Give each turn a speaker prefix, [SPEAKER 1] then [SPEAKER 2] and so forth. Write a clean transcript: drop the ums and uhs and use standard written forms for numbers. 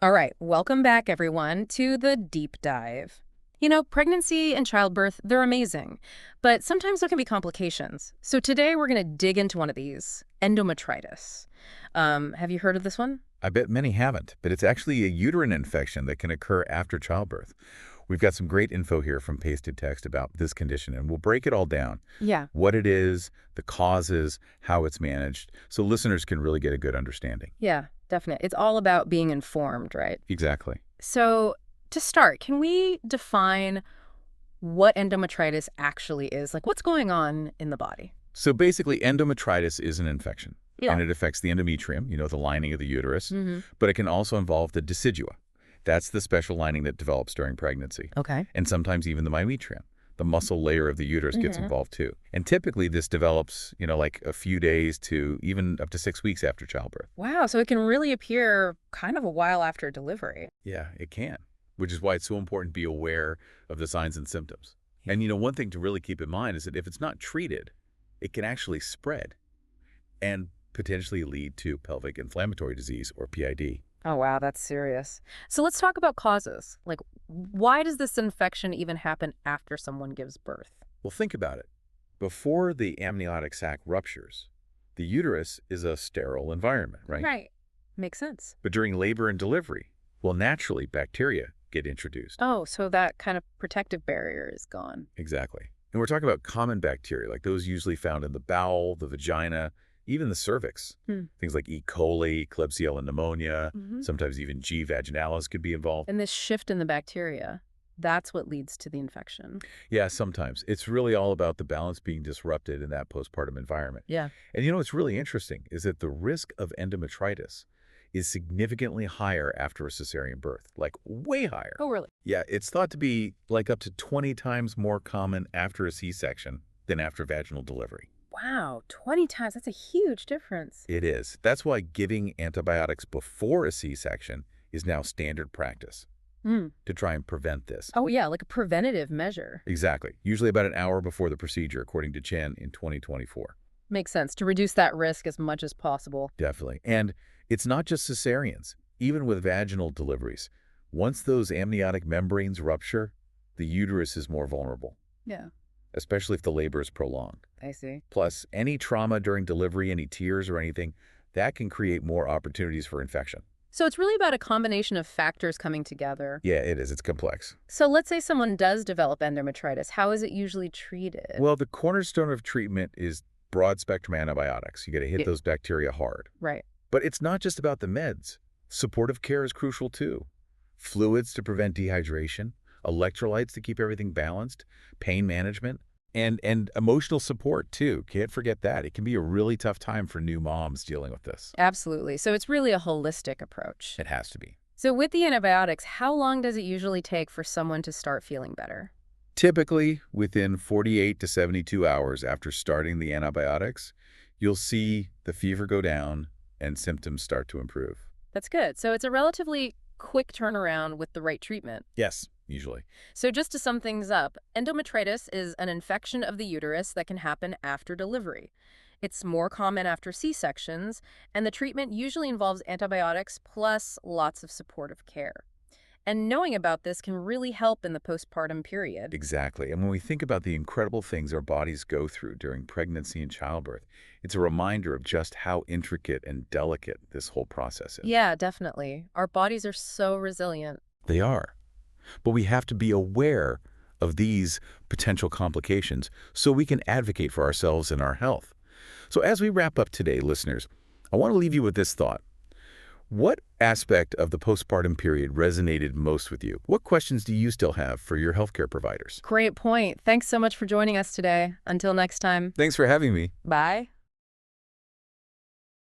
[SPEAKER 1] All right, welcome back, everyone, to the deep dive. Pregnancy and childbirth, they're amazing, but sometimes there can be complications. So today we're going to dig into one of these, endometritis. Have you heard of this one?
[SPEAKER 2] I bet many haven't, but it's actually a uterine infection that can occur after childbirth. We've got some great info here from Pasted Text about this condition, and we'll break it all down.
[SPEAKER 1] Yeah.
[SPEAKER 2] What it is, the causes, how it's managed, so listeners can really get a good understanding.
[SPEAKER 1] Yeah, definitely. It's all about being informed, right?
[SPEAKER 2] Exactly.
[SPEAKER 1] So to start, can we define what endometritis actually is? Like, what's going on in the body?
[SPEAKER 2] So basically, endometritis is an infection,
[SPEAKER 1] Yeah.
[SPEAKER 2] and it affects the endometrium, the lining of the uterus,
[SPEAKER 1] Mm-hmm.
[SPEAKER 2] but it can also involve the decidua. That's the special lining that develops during pregnancy,
[SPEAKER 1] Okay.
[SPEAKER 2] and sometimes even the myometrium. The muscle layer of the uterus gets
[SPEAKER 1] Mhm.
[SPEAKER 2] involved too. And typically this develops, like a few days to even up to 6 weeks after childbirth.
[SPEAKER 1] Wow, so it can really appear kind of a while after delivery.
[SPEAKER 2] Yeah, it can, which is why it's so important to be aware of the signs and symptoms. And one thing to really keep in mind is that if it's not treated, it can actually spread and potentially lead to pelvic inflammatory disease or PID.
[SPEAKER 1] Oh, wow, that's serious. So let's talk about causes. Like, why does this infection even happen after someone gives birth?
[SPEAKER 2] Well, think about it. Before the amniotic sac ruptures, the uterus is a sterile environment, right?
[SPEAKER 1] Right. Makes sense.
[SPEAKER 2] But during labor and delivery, well, naturally, bacteria get introduced.
[SPEAKER 1] Oh, so that kind of protective barrier is gone.
[SPEAKER 2] Exactly. And we're talking about common bacteria, like those usually found in the bowel, the vagina, even the cervix.
[SPEAKER 1] Hmm.
[SPEAKER 2] Things like E. coli, Klebsiella pneumonia,
[SPEAKER 1] Mhm.
[SPEAKER 2] sometimes even G. vaginalis could be involved.
[SPEAKER 1] And this shift in the bacteria, that's what leads to the infection.
[SPEAKER 2] Yeah, sometimes. It's really all about the balance being disrupted in that postpartum environment.
[SPEAKER 1] Yeah.
[SPEAKER 2] And what's really interesting is that the risk of endometritis is significantly higher after a cesarean birth, like way higher.
[SPEAKER 1] Oh, really?
[SPEAKER 2] Yeah, it's thought to be like up to 20 times more common after a C-section than after vaginal delivery.
[SPEAKER 1] Wow, 20 times. That's a huge difference.
[SPEAKER 2] It is. That's why giving antibiotics before a C-section is now standard practice
[SPEAKER 1] Hmm.
[SPEAKER 2] to try and prevent this.
[SPEAKER 1] Oh, yeah, like a preventative measure.
[SPEAKER 2] Exactly. Usually about an hour before the procedure, according to Chen in 2024.
[SPEAKER 1] Makes sense, to reduce that risk as much as possible.
[SPEAKER 2] Definitely. And it's not just cesareans. Even with vaginal deliveries, once those amniotic membranes rupture, the uterus is more vulnerable,
[SPEAKER 1] Yeah,
[SPEAKER 2] especially if the labor is prolonged.
[SPEAKER 1] I see.
[SPEAKER 2] Plus, any trauma during delivery, any tears or anything, that can create more opportunities for infection.
[SPEAKER 1] So it's really about a combination of factors coming together.
[SPEAKER 2] Yeah, it is. It's complex.
[SPEAKER 1] So let's say someone does develop endometritis. How is it usually treated?
[SPEAKER 2] Well, the cornerstone of treatment is broad-spectrum antibiotics. You got to hit
[SPEAKER 1] Yeah.
[SPEAKER 2] those bacteria hard.
[SPEAKER 1] Right.
[SPEAKER 2] But it's not just about the meds. Supportive care is crucial too. Fluids to prevent dehydration, electrolytes to keep everything balanced, pain management, and emotional support too. Can't forget that. It can be a really tough time for new moms dealing with this.
[SPEAKER 1] Absolutely. So it's really a holistic approach.
[SPEAKER 2] It has to be.
[SPEAKER 1] So with the antibiotics, how long does it usually take for someone to start feeling better?
[SPEAKER 2] Typically, within 48 to 72 hours after starting the antibiotics, you'll see the fever go down and symptoms start to improve.
[SPEAKER 1] That's good. So it's a relatively quick turnaround with the right treatment.
[SPEAKER 2] Yes, usually.
[SPEAKER 1] So just to sum things up, endometritis is an infection of the uterus that can happen after delivery. It's more common after C-sections, and the treatment usually involves antibiotics plus lots of supportive care. And knowing about this can really help in the postpartum period.
[SPEAKER 2] Exactly. And when we think about the incredible things our bodies go through during pregnancy and childbirth, it's a reminder of just how intricate and delicate this whole process is.
[SPEAKER 1] Yeah, definitely. Our bodies are so resilient.
[SPEAKER 2] They are. But we have to be aware of these potential complications so we can advocate for ourselves and our health. So as we wrap up today, listeners, I want to leave you with this thought. What aspect of the postpartum period resonated most with you? What questions do you still have for your healthcare providers?
[SPEAKER 1] Great point. Thanks so much for joining us today. Until next time.
[SPEAKER 2] Thanks for having me.
[SPEAKER 1] Bye.